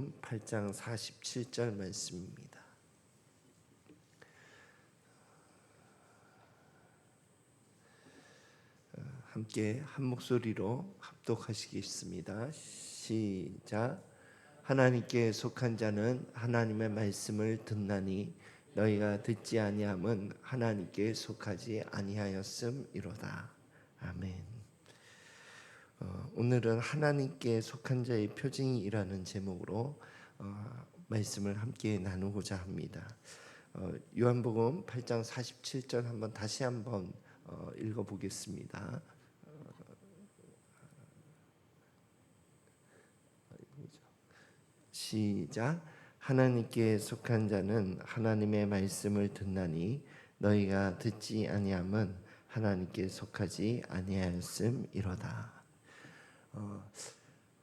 요한복음 8장 47절 말씀입니다. 함께 한 목소리로 합독하시겠습니다. 시작. 하나님께 속한 자는 하나님의 말씀을 듣나니 너희가 듣지 아니함은 하나님께 속하지 아니하였음이로다. 아멘. 오늘은 하나님께 속한 자의 표징이라는 제목으로 말씀을 함께 나누고자 합니다. 요한복음 8장 47절 다시 한번 읽어보겠습니다. 시작. 하나님께 속한 자는 하나님의 말씀을 듣나니 너희가 듣지 아니함은 하나님께 속하지 아니하였음이로다.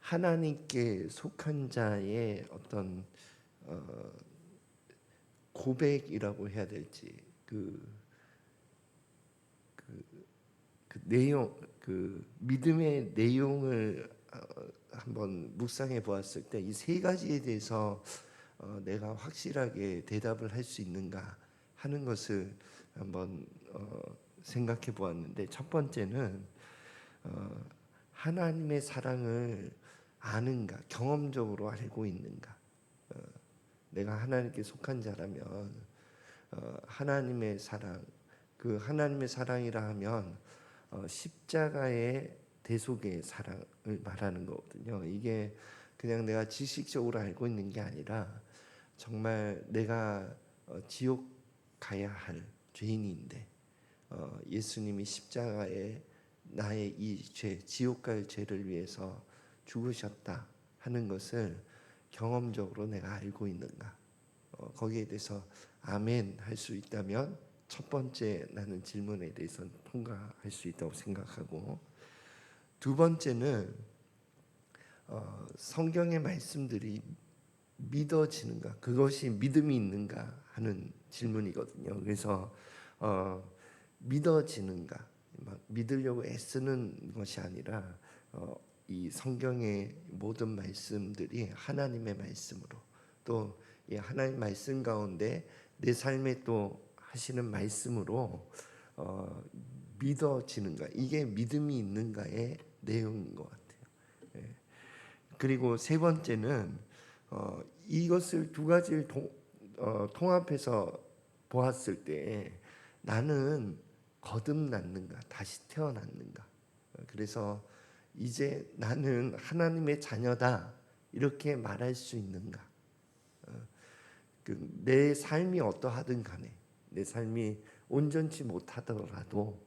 하나님께 속한 자의 어떤 고백이라고 해야 될지 그 내용, 믿음의 내용을 한번 묵상해 보았을 때 이 세 가지에 대해서 내가 확실하게 대답을 할 수 있는가 하는 것을 한번 생각해 보았는데, 첫 번째는 하나님의 사랑을 아는가, 경험적으로 알고 있는가. 내가 하나님께 속한 자라면 하나님의 사랑, 그 하나님의 사랑이라 하면 십자가의 대속의 사랑을 말하는 거거든요. 이게 그냥 내가 지식적으로 알고 있는 게 아니라 정말 내가 지옥 가야 할 죄인인데 예수님이 십자가에 나의 이 죄, 지옥 갈 죄를 위해서 죽으셨다 하는 것을 경험적으로 내가 알고 있는가. 거기에 대해서 아멘 할 수 있다면 첫 번째 나는 질문에 대해서 통과할 수 있다고 생각하고, 두 번째는 성경의 말씀들이 믿어지는가, 그것이 믿음이 있는가 하는 질문이거든요. 그래서 믿어지는가, 막 믿으려고 애쓰는 것이 아니라 이 성경의 모든 말씀들이 하나님의 말씀으로, 또 이 하나님 말씀 가운데 내 삶에 또 하시는 말씀으로 믿어지는가, 이게 믿음이 있는가의 내용인 것 같아요. 예. 그리고 세 번째는 이것을 두 가지를 통합해서 보았을 때 나는 거듭났는가, 다시 태어났는가. 그래서 이제 나는 하나님의 자녀다 이렇게 말할 수 있는가. 내 삶이 어떠하든 간에, 내 삶이 온전치 못하더라도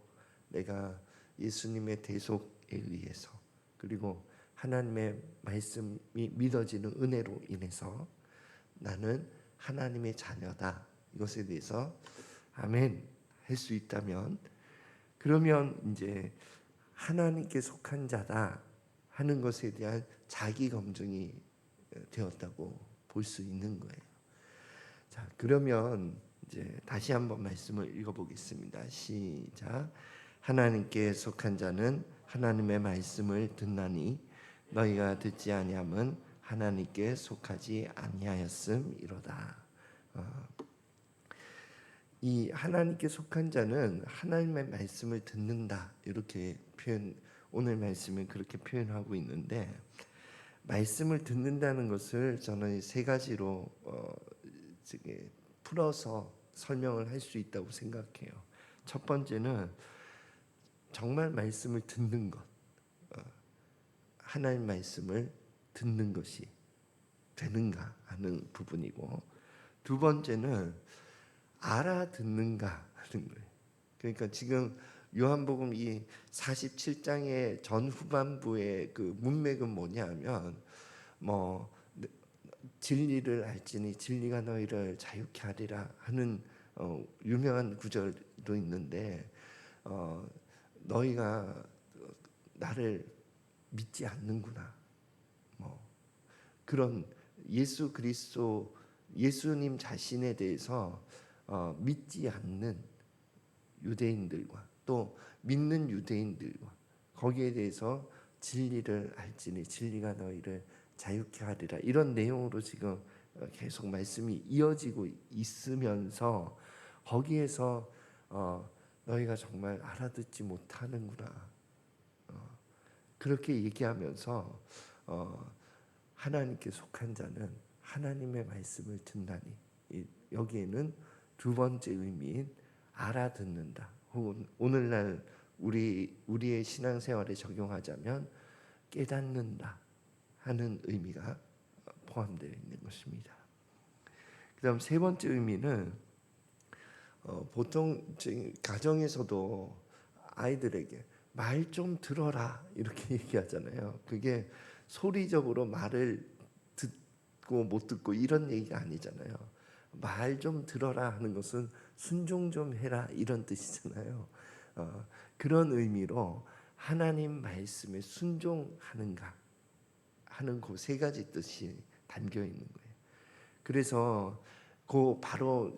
내가 예수님의 대속에 의해서, 그리고 하나님의 말씀이 믿어지는 은혜로 인해서 나는 하나님의 자녀다, 이것에 대해서 아멘 할 수 있다면, 그러면 이제 하나님께 속한 자다 하는 것에 대한 자기 검증이 되었다고 볼 수 있는 거예요. 자, 그러면 이제 다시 한번 말씀을 읽어보겠습니다. 시작. 하나님께 속한 자는 하나님의 말씀을 듣나니 너희가 듣지 아니함은 하나님께 속하지 아니하였음이로다. 이 하나님께 속한 자는 하나님의 말씀을 듣는다, 이렇게 오늘 말씀은 그렇게 표현하고 있는데, 말씀을 듣는다는 것을 저는 세 가지로 풀어서 설명을 할 수 있다고 생각해요. 첫 번째는 정말 말씀을 듣는 것, 하나님 말씀을 듣는 것이 되는가 하는 부분이고, 두 번째는 알아듣는가 하는 거예요. 그러니까 지금 요한복음 이 47장의 전후반부의 그 문맥은 뭐냐면, 진리를 알지니 진리가 너희를 자유케 하리라 하는 유명한 구절도 있는데, 너희가 나를 믿지 않는구나, 그런 예수 그리스도, 예수님 자신에 대해서 믿지 않는 유대인들과 또 믿는 유대인들과, 거기에 대해서 진리를 알지니 진리가 너희를 자유케 하리라. 이런 내용으로 지금 계속 말씀이 이어지고 있으면서 거기에서 너희가 정말 알아듣지 못하는구나, 그렇게 얘기하면서 하나님께 속한 자는 하나님의 말씀을 듣나니, 여기에는 두 번째 의미인 알아듣는다, 혹은 오늘날 우리의 신앙생활에 적용하자면 깨닫는다 하는 의미가 포함되어 있는 것입니다. 그다음 세 번째 의미는 보통 가정에서도 아이들에게 말 좀 들어라 이렇게 얘기하잖아요. 그게 소리적으로 말을 듣고 못 듣고 이런 얘기가 아니잖아요. 말 좀 들어라 하는 것은 순종 좀 해라 이런 뜻이잖아요. 그런 의미로 하나님 말씀에 순종하는가 하는 그 세 가지 뜻이 담겨 있는 거예요. 그래서 그 바로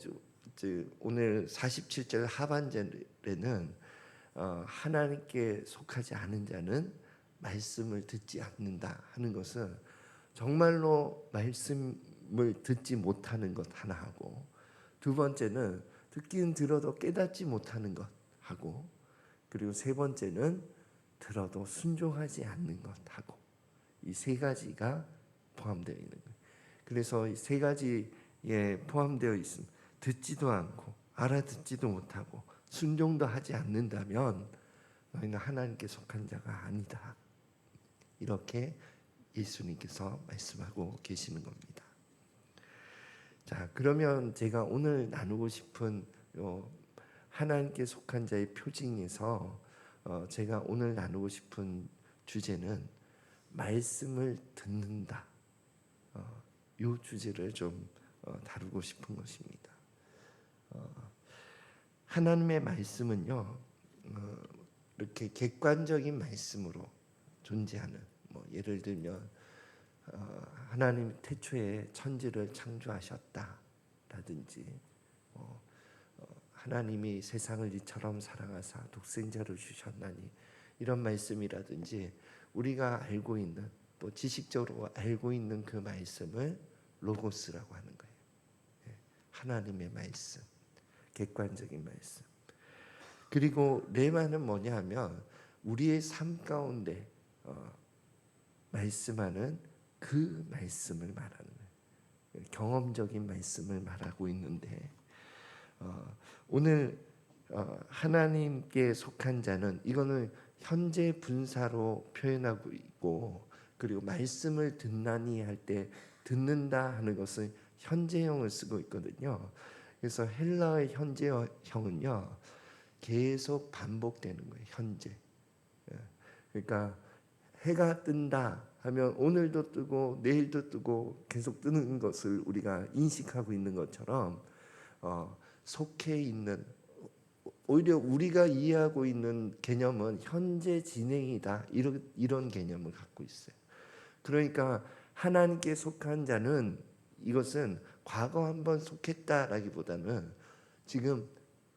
오늘 47절 하반절에는 하나님께 속하지 않은 자는 말씀을 듣지 않는다 하는 것은 정말로 말씀을 듣지 못하는 것 하나 하고, 두 번째는 듣긴 들어도 깨닫지 못하는 것 하고, 그리고 세 번째는 들어도 순종하지 않는 것 하고, 이 세 가지가 포함되어 있는 거예요. 그래서 이 세 가지에 포함되어 있음, 듣지도 않고 알아듣지도 못하고 순종도 하지 않는다면 너희는 하나님께 속한 자가 아니다, 이렇게 예수님께서 말씀하고 계시는 겁니다. 자, 그러면 제가 오늘 나누고 싶은 하나님께 속한 자의 표징에서 제가 오늘 나누고 싶은 주제는 말씀을 듣는다, 이 주제를 좀 다루고 싶은 것입니다. 하나님의 말씀은요, 이렇게 객관적인 말씀으로 존재하는, 예를 들면 하나님 태초에 천지를 창조하셨다라든지, 하나님이 세상을 이처럼 사랑하사 독생자를 주셨나니, 이런 말씀이라든지, 우리가 알고 있는, 또 지식적으로 알고 있는 그 말씀을 로고스라고 하는 거예요. 하나님의 말씀, 객관적인 말씀. 그리고 레마는 뭐냐 하면 우리의 삶 가운데 말씀하는 그 말씀을 말하는 거예요. 경험적인 말씀을 말하고 있는데, 오늘 하나님께 속한 자는, 이거는 현재 분사로 표현하고 있고, 그리고 말씀을 듣나니 할 때 듣는다 하는 것은 현재형을 쓰고 있거든요. 그래서 헬라어의 현재형은요 계속 반복되는 거예요. 현재. 그러니까 해가 뜬다 하면 오늘도 뜨고 내일도 뜨고 계속 뜨는 것을 우리가 인식하고 있는 것처럼 속해 있는, 오히려 우리가 이해하고 있는 개념은 현재 진행이다, 이런 개념을 갖고 있어요. 그러니까 하나님께 속한 자는, 이것은 과거 한번 속했다라기보다는 지금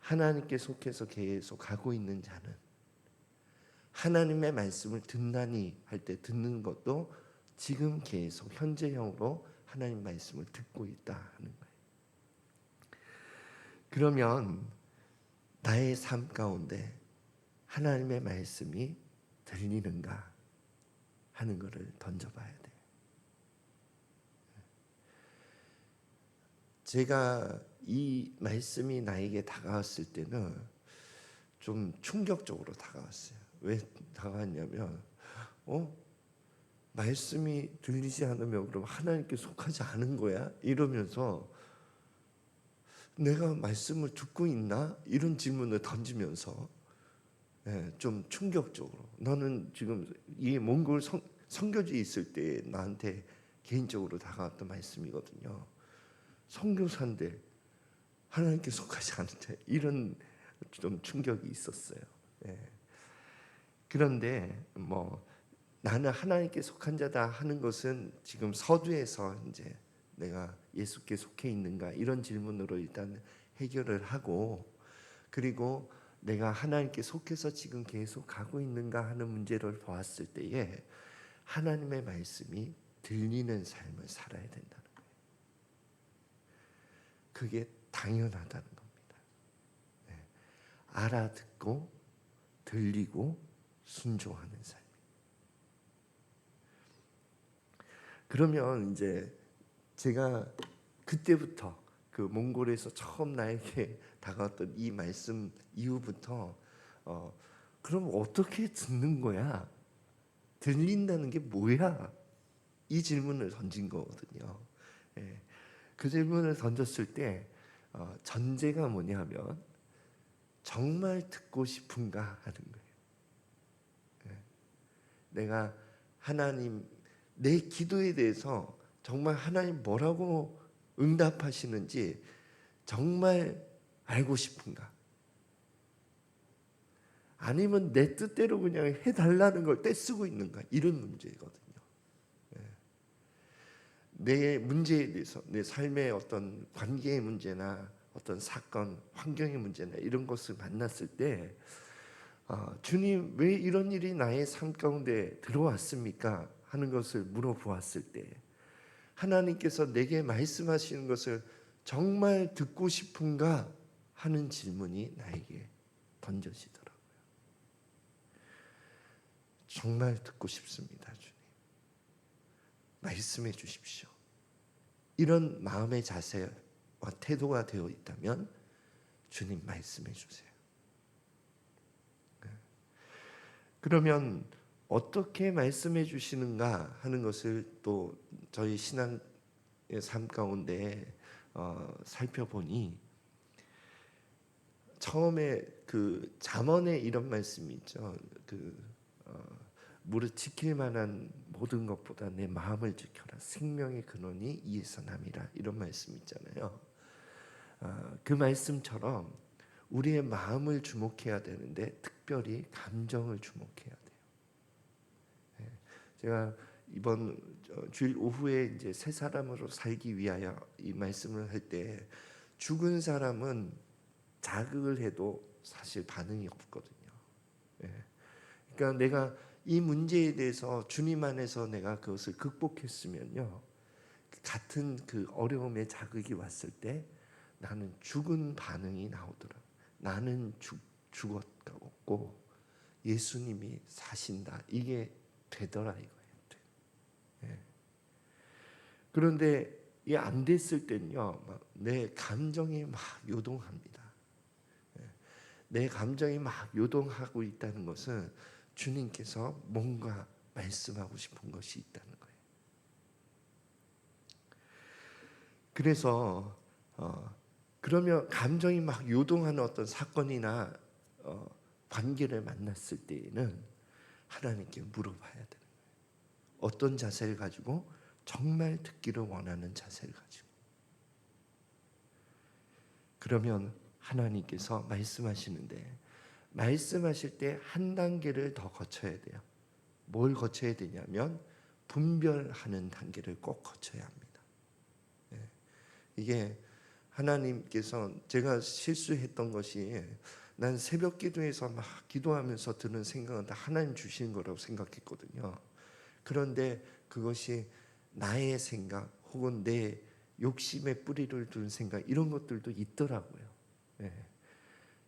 하나님께 속해서 계속 가고 있는 자는, 하나님의 말씀을 듣나니 할 때 듣는 것도 지금 계속 현재형으로 하나님 말씀을 듣고 있다 하는 거예요. 그러면 나의 삶 가운데 하나님의 말씀이 들리는가 하는 것을 던져봐야 돼요. 제가 이 말씀이 나에게 다가왔을 때는 좀 충격적으로 다가왔어요. 왜 다가왔냐면 말씀이 들리지 않으면 그럼 하나님께 속하지 않은 거야? 이러면서 내가 말씀을 듣고 있나? 이런 질문을 던지면서 좀 충격적으로, 너는 지금 이 몽골 선교지에 있을 때 나한테 개인적으로 다가왔던 말씀이거든요. 선교사인데 하나님께 속하지 않은데, 이런 좀 충격이 있었어요. 그런데 나는 하나님께 속한 자다 하는 것은 지금 서두에서 이제 내가 예수께 속해 있는가 이런 질문으로 일단 해결을 하고, 그리고 내가 하나님께 속해서 지금 계속 가고 있는가 하는 문제를 보았을 때에 하나님의 말씀이 들리는 삶을 살아야 된다는 거예요. 그게 당연하다는 겁니다. 알아듣고 들리고 순종하는 삶. 그러면 이제 제가 그때부터 그 몽골에서 처음 나에게 다가왔던 이 말씀 이후부터 그럼 어떻게 듣는 거야? 들린다는 게 뭐야? 이 질문을 던진 거거든요. 그 질문을 던졌을 때 전제가 뭐냐면 정말 듣고 싶은가 하는 거예요. 내가 하나님 내 기도에 대해서 정말 하나님 뭐라고 응답하시는지 정말 알고 싶은가? 아니면 내 뜻대로 그냥 해달라는 걸 떼쓰고 있는가? 이런 문제거든요. 내 문제에 대해서 내 삶의 어떤 관계의 문제나 어떤 사건, 환경의 문제나 이런 것을 만났을 때 주님 왜 이런 일이 나의 삶 가운데 들어왔습니까? 하는 것을 물어보았을 때 하나님께서 내게 말씀하시는 것을 정말 듣고 싶은가 하는 질문이 나에게 던져지더라고요. 정말 듣고 싶습니다, 주님. 말씀해 주십시오. 이런 마음의 자세와 태도가 되어 있다면 주님 말씀해 주세요. 그러면 어떻게 말씀해 주시는가 하는 것을 또 저희 신앙의 삶 가운데 살펴보니 처음에 그 잠언에 이런 말씀이 있죠. 무릇 지킬 만한 모든 것보다 내 마음을 지켜라. 생명의 근원이 이에서 남이라. 이런 말씀 있잖아요. 그 말씀처럼 우리의 마음을 주목해야 되는데 특별히 감정을 주목해야 돼요. 제가 이번 주일 오후에 이제 새 사람으로 살기 위하여 이 말씀을 할 때 죽은 사람은 자극을 해도 사실 반응이 없거든요. 그러니까 내가 이 문제에 대해서 주님 안에서 내가 그것을 극복했으면요, 같은 그 어려움의 자극이 왔을 때 나는 죽은 반응이 나오더라. 나는 죽었고 예수님이 사신다. 이게 되더라 이거예요. 그런데 이게 안 됐을 때는요, 내 감정이 막 요동합니다. 내 감정이 막 요동하고 있다는 것은 주님께서 뭔가 말씀하고 싶은 것이 있다는 거예요. 그래서 그러면 감정이 막 요동하는 어떤 사건이나 관계를 만났을 때에는 하나님께 물어봐야 되는 거예요. 어떤 자세를 가지고? 정말 듣기를 원하는 자세를 가지고. 그러면 하나님께서 말씀하시는데 말씀하실 때 한 단계를 더 거쳐야 돼요. 뭘 거쳐야 되냐면 분별하는 단계를 꼭 거쳐야 합니다. 이게 하나님께서 제가 실수했던 것이 난 새벽 기도에서 막 기도하면서 드는 생각은 다 하나님 주시는 거라고 생각했거든요. 그런데 그것이 나의 생각 혹은 내 욕심의 뿌리를 둔 생각 이런 것들도 있더라고요.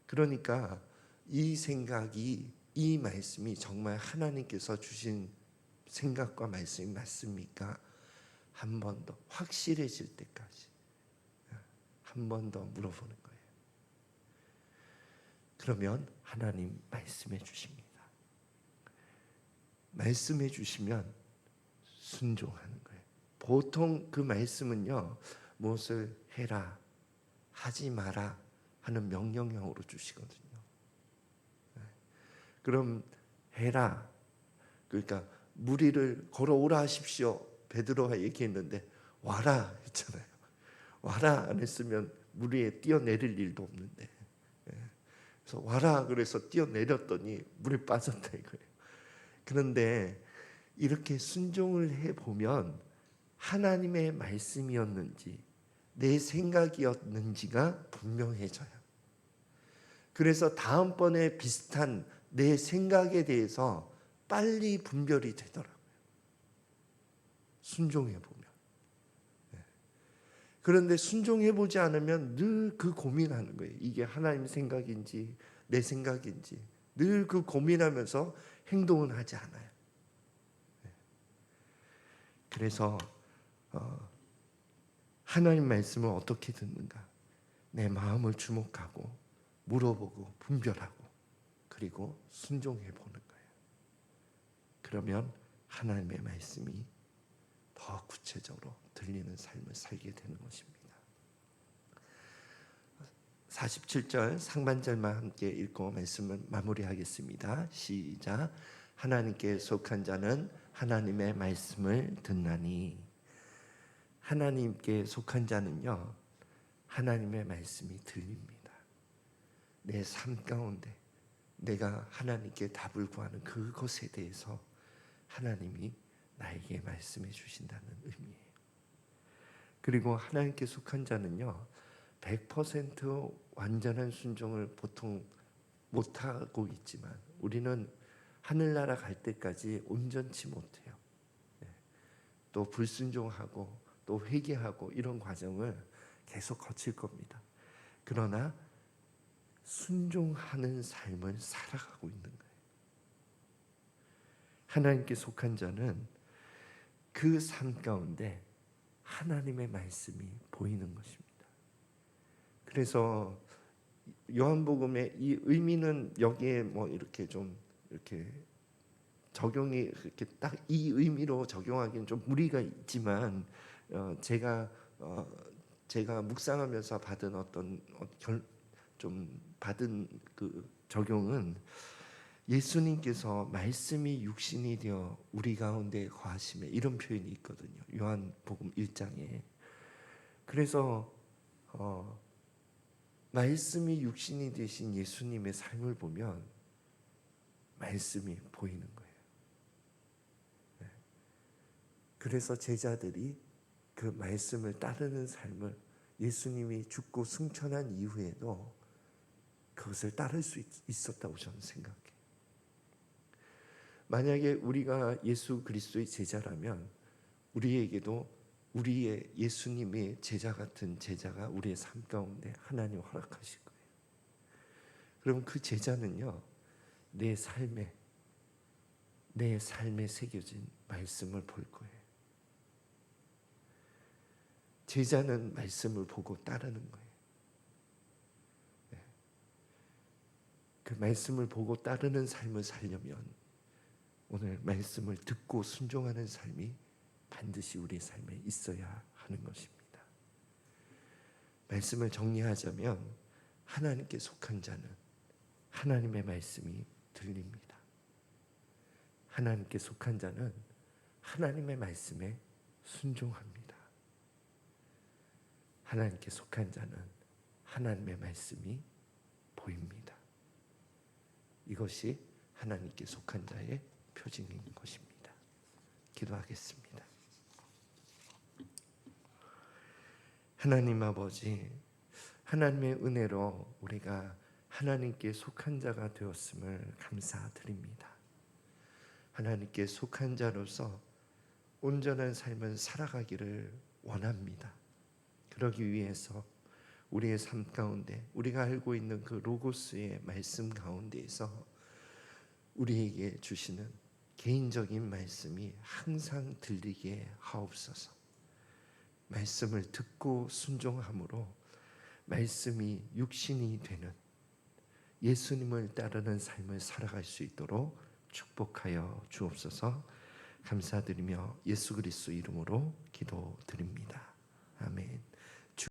그러니까 이 생각이 이 말씀이 정말 하나님께서 주신 생각과 말씀이 맞습니까? 한 번 더 확실해질 때까지 한 번 더 물어보는 거예요. 그러면 하나님 말씀해 주십니다. 말씀해 주시면 순종하는 거예요. 보통 그 말씀은요, 무엇을 해라, 하지 마라 하는 명령형으로 주시거든요. 그럼 해라. 그러니까 무리를 걸어오라 하십시오. 베드로가 얘기했는데 와라 했잖아요. 와라 안 했으면 무리에 뛰어내릴 일도 없는데. 그래서 와라 그래서 뛰어내렸더니 물에 빠졌다 이거예요. 그런데 이렇게 순종을 해보면 하나님의 말씀이었는지 내 생각이었는지가 분명해져요. 그래서 다음번에 비슷한 내 생각에 대해서 빨리 분별이 되더라고요. 순종해 보면. 그런데 순종해 보지 않으면 늘 그 고민하는 거예요. 이게 하나님 생각인지 내 생각인지 늘 그 고민하면서 행동은 하지 않아요. 그래서 하나님 말씀을 어떻게 듣는가? 내 마음을 주목하고 물어보고 분별하고 그리고 순종해 보는 거예요. 그러면 하나님의 말씀이 더 구체적으로 들리는 삶을 살게 되는 것입니다. 47절 상반절만 함께 읽고 말씀을 마무리하겠습니다. 시작. 하나님께 속한 자는 하나님의 말씀을 듣나니. 하나님께 속한 자는요, 하나님의 말씀이 들립니다. 내 삶 가운데 내가 하나님께 답을 구하는 그것에 대해서 하나님이 나에게 말씀해 주신다는 의미예요. 그리고 하나님께 속한 자는요, 100% 완전한 순종을 보통 못하고 있지만 우리는 하늘나라 갈 때까지 온전치 못해요. 또 불순종하고 또 회개하고 이런 과정을 계속 거칠 겁니다. 그러나 순종하는 삶을 살아가고 있는 거예요. 하나님께 속한 자는 그 삶 가운데 하나님의 말씀이 보이는 것입니다. 그래서 요한복음의 이 의미는 여기에 뭐 이렇게 좀 이렇게 적용이 이렇게 딱 이 의미로 적용하기는 좀 무리가 있지만 제가 묵상하면서 받은 어떤 좀 받은 그 적용은 예수님께서 말씀이 육신이 되어 우리 가운데 거하심에 이런 표현이 있거든요. 요한복음 1장에. 그래서 말씀이 육신이 되신 예수님의 삶을 보면 말씀이 보이는 거예요. 그래서 제자들이 그 말씀을 따르는 삶을 예수님이 죽고 승천한 이후에도 그것을 따를 수 있었다고 저는 생각해요. 만약에 우리가 예수 그리스도의 제자라면 우리에게도 우리의 예수님의 제자 같은 제자가 우리의 삶 가운데 하나님 허락하실 거예요. 그럼 그 제자는요, 내 삶에 새겨진 말씀을 볼 거예요. 제자는 말씀을 보고 따르는 거예요. 그 말씀을 보고 따르는 삶을 살려면 오늘 말씀을 듣고 순종하는 삶이 반드시 우리 삶에 있어야 하는 것입니다. 말씀을 정리하자면 하나님께 속한 자는 하나님의 말씀이 들립니다. 하나님께 속한 자는 하나님의 말씀에 순종합니다. 하나님께 속한 자는 하나님의 말씀이 보입니다. 이것이 하나님께 속한 자의 표징인 것입니다. 기도하겠습니다. 하나님 아버지, 하나님의 은혜로 우리가 하나님께 속한 자가 되었음을 감사드립니다. 하나님께 속한 자로서 온전한 삶을 살아가기를 원합니다. 그러기 위해서 우리의 삶 가운데 우리가 알고 있는 그 로고스의 말씀 가운데에서 우리에게 주시는 개인적인 말씀이 항상 들리게 하옵소서. 말씀을 듣고 순종함으로 말씀이 육신이 되는 예수님을 따르는 삶을 살아갈 수 있도록 축복하여 주옵소서. 감사드리며 예수 그리스도 이름으로 기도드립니다. 아멘.